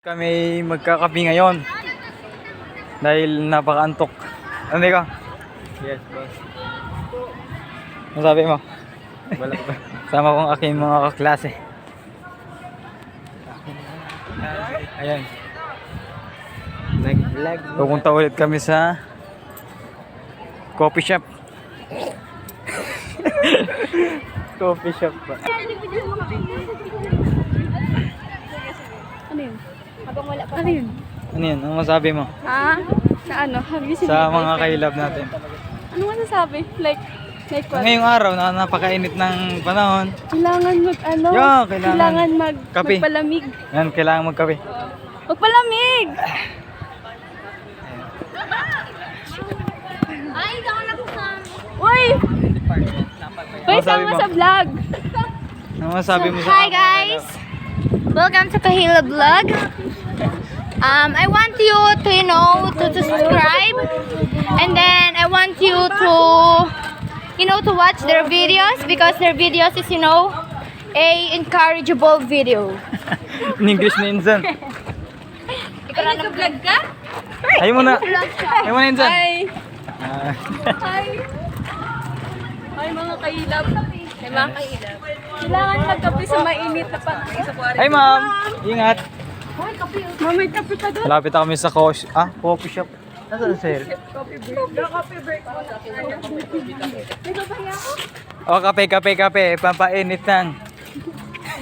Kami magkakape ngayon dahil napakaantok. Ano ka? Yes, boss. Ano sabi mo? Wala ba? Sama kong aking mga kaklase. Ayan. Nag-vlog. Pupunta ulit kami sa coffee shop. Coffee shop ba? Ano yun? Habang wala pa. Ano yun? Ano yun? Ano masabi mo? Sa ano? Sa mga kailab natin. Ano masasabi? Like what? Ngayong araw na napakainit ng panahon. Kailangan Yeah, kailangan. Kape. magpalamig. Yan, kailangan magkape. Magpalamig! Ay, hindi ako nakusama. Uy! Uy, Ano sabi sama mo? sa vlog. Ano masabi mo sa Hi guys! Welcome to Kahila Vlog. I want you to, to subscribe, and then I want you to, to watch their videos because their videos is, a encourageable video. In English na Insan? Ikaw na nag-vlog ka? Ayaw mo na. Ayaw mo na Insan. Hi! Ah. Hi! Hi mga kailab. Hi mga kailab. Kailangan magkape sa mainit na panahon. Hi ma'am. Ingat. Ma'am, may kape ka doon. Malapit na kami sa coffee shop. Nasaan sir? Coffee break mo na. May babaya ako? Oh, kape. Pampainit ng.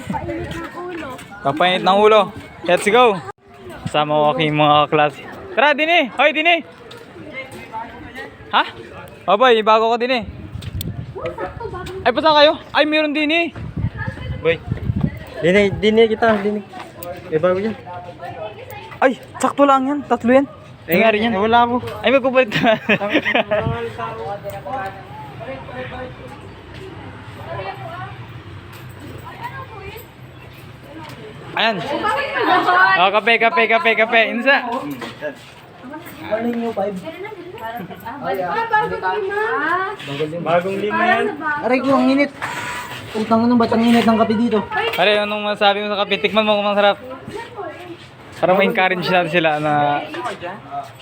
Painit ng ulo. Pampainit ng ulo. Let's go. Kasama ko aking mga klase. Tara, Dini. Hoy, Dini. Ha? Oh boy, bago ko Dini. Ay, pata kayo? Ay, meron Dini. Boy. Dini kita. Dini. Eh, bago yan. Ay, sakto lang yan. Tatlo yan. Ay, nga rin yan. Wala mo. Ay, magkubalit na. Ayan. Oh, kape. Insa. Bagong lima yan. Aray ko, ang init. Utang ano, ba't ang init ng kape dito? Pare, anong masabi mo sa kape? Tikman mo kung masarap. Para ma-encourage natin sila na...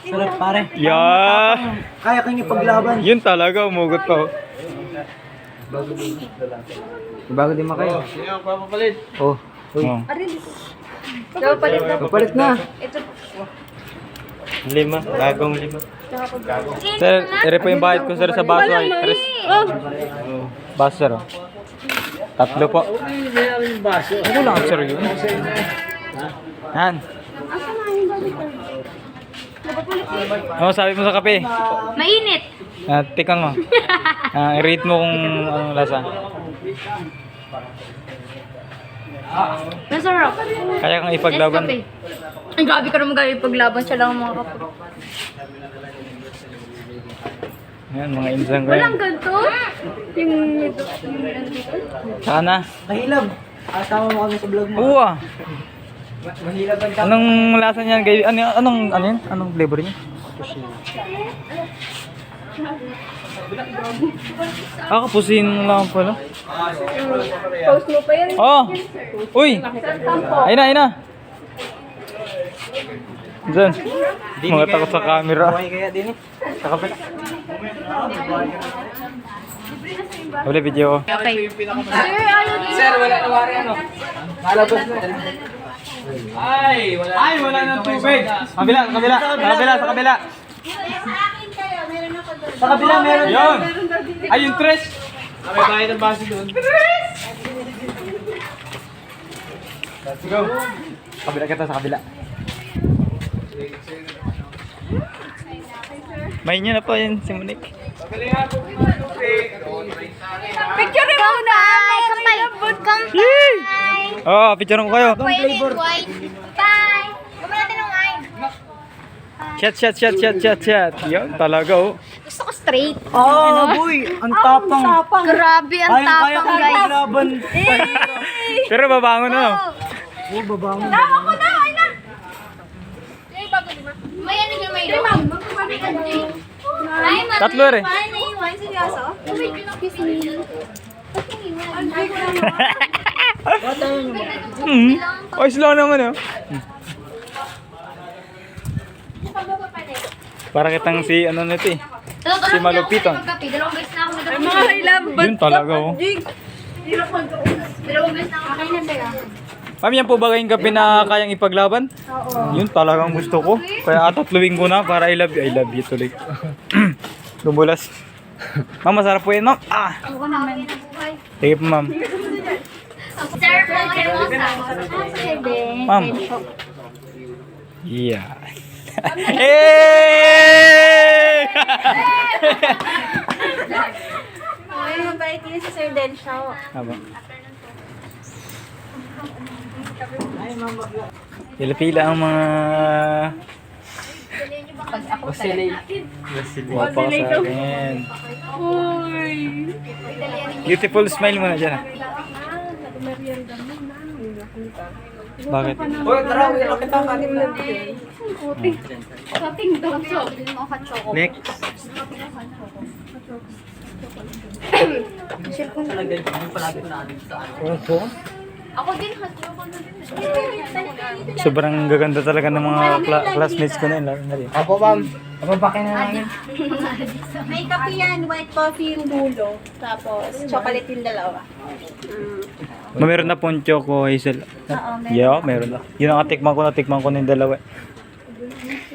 Sarap pare. Yeah! Kaya kang ipaglaban. Yun talaga, umugot pa. Oh. Bago din makayo. Sino ang papapalit? Oh. Kapalit na. Lima. Bagong lima. Sir, ere po yung bayad ko sir sa baso ay. Tres. Baso sir. Oh. Tatlo po. Ano lang sir yun? Yan. Ano sabi mo sa kape? Mainit! Tikman mo. I-rate mo kung anong lasa. Masarap. Kaya kang ipaglaban. Ay, grabe ka naman gawin paglaban siya lang ang mga kape. Yan, mga insang ko Walang yan. ganito? Yung nandito. Saka na. Mahilab. Tama mo kami sa vlog mo. Uwa. Mahilab ang Anong lasa niyan? Ano yan? Anong flavor niya? Kapusin lang pala. Post mo pa yan. Oh! Uy! Ayun na. Diyan. Mga takot sa camera. buhay kaya din eh. Sa kapit. Wala video. Okay. Sir, wala na wari ano. Malabas na. Ay, wala nang tubig. Sa kabila. Sa kabila meron. Yun. Ay, yung tres. May bayad ng base doon. Let's go. Kabila kita sa kabila. May niya na po yun si Monique. Picture mo na! Kampay! Oh, picture ko kayo. Flavor. White. Bye! Gawin natin ng wine. Chat. Yun, talaga oh. Gusto ko straight. Oh, boy. Ang tapang. Grabe, ang Kaya tapang kang guys. ipaglaban. Pero babangon na. Oh, babangon. Tama ko na! Ay na! May ano yung may lima. Ay, ma. Tatlo rin. Ay, naiwan. Seryoso? Kiss me. Ba't tayo nyo? Ayos lang naman oh. Para kitang si ano nito eh. Si Malupito. Dalawang beses na ako Ay, mga kailaban. Yun talaga oh. Dalawang beses na ako. Okay na sa'yo. Ma'am, yan po ba kayong kape na kayang ipaglaban? Oo. Yun talagang gusto ko. Kaya atatluwing ko na para I love you. I love you tuloy. Lumulas. Ma'am, masarap po yan, ma'am. Ah! Ako naman. Sige po, ma'am. Sir, po, Ma'am. Yeah. Hey! Ay, mabait yun si Sir Denshaw. Haba. Pila-pila ang mga wapa sa akin. Beautiful smile mo na dyan ah. Bakit? Uy, tara, uwi na kita. Kanin mo. Kating dog choco. Next. Ako din, hot choco na din. Sobrang gaganda talaga ng mga classmates ko na yun. Lalo na rin. Opo, ma'am. Papapakin na namin. May kape yan, white coffee yung dulo. Tapos, chocolate yung dalawa. Meron na pong choco hazel. Yeah, meron na. Yun ang natikman ko na yung dalawa.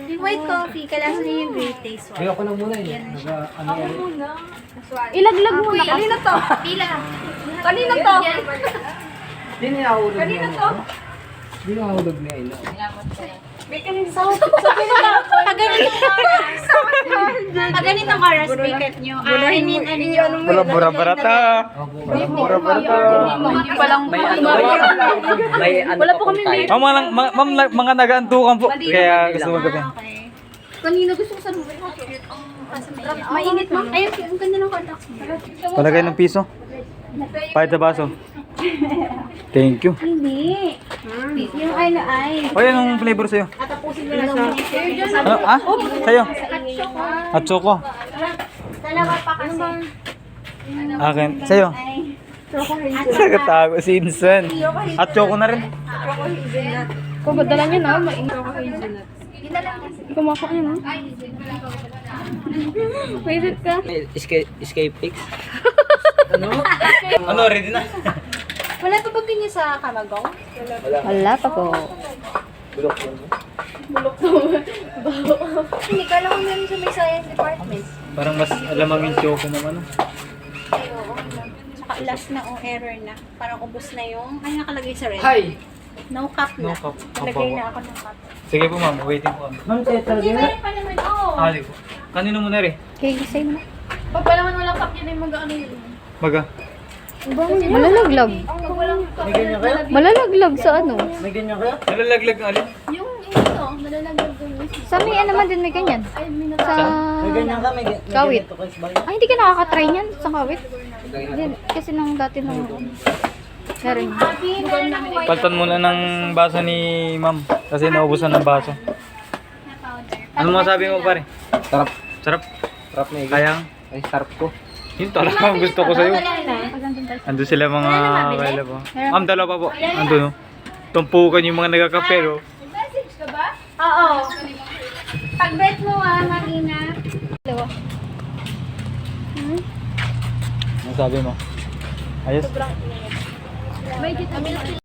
Yung white coffee, kailangan niya yung great taste one. Uy, ako lang muna eh. Ilaglag mo na. Kanina to. Pila. Kanina to. Hindi na nahulog niya. Kanina to. Hindi na nahulog niya. May kanina sa pag ganitong oras. Pag ganitong oras, bigat nyo. I mean, ano yun? Bura barata. Bura barata. May ano Wala po kami may. Ma'am, mga nagaantukan po. Kaya gusto mo gabi. Kanina gusto ko sa Ruben. Mainit mo. Ayun, ang ganda ng contacts mo. Palagay ng piso. Pahit na baso. Thank you. Hindi. Yung ay na ay. O, yan ang flavor sa'yo. Tapusin mo na sa Ano? Ah? Sa'yo? At choco. dalawa pa kasi. Akin. Sa'yo? Nagatago si Insan. At choco na rin. Kung badala niyo na, mainit ako kayo dyan. Kumakain na. Wait ka. Escape fix. Ano? Ready na? Wala pa ba ganyan sa Kamagong? Wala pa po. Hindi ka lang meron sa may science department. Parang mas alamang yung choco naman. Ay, oo. Tsaka last na o error na. Parang ubos na yung, ano nakalagay sa red? Hi! No cup na. No cup. Nalagay na ako ng cup. Sige po ma'am, waiting po. Ma'am, tayo talaga Hindi na. meron pa naman, oo. Ah, di po. Kanino muna rin? Okay, say mo na. Pag pa naman walang cup yun ay mag-ano yun. Maga. Malalaglag. Pag walang cup, May ganyan kayo? Malalaglag sa ano? May ganyan kayo? Nalalaglag ng alin? yung ito, nalalaglag ko yung Sa may ano naman din may ganyan. ay, may Sa... May ganyan ka? May Kawit. ganito kayo sa bahay? Ay, hindi ka nakakatry niyan sa kawit. Hindi, kasi nung dati nung... Meron. Bukan namin ay Paltan muna ng baso ni ma'am. Kasi naubusan ng baso. Ano masabi mo pare? Sarap. Sarap. Sarap na Kayang? Ay, sarap ko. Yun talaga ang gusto ko sa'yo. wala na. Andun sila mga kaila po. Ma'am, dalawa pa po. Andun no. Tumpukan yung mga nagkakape no. Message ka ba? Oo. Pag-bet mo Marina. Dalawa. Ano sabi mo? Ayos? May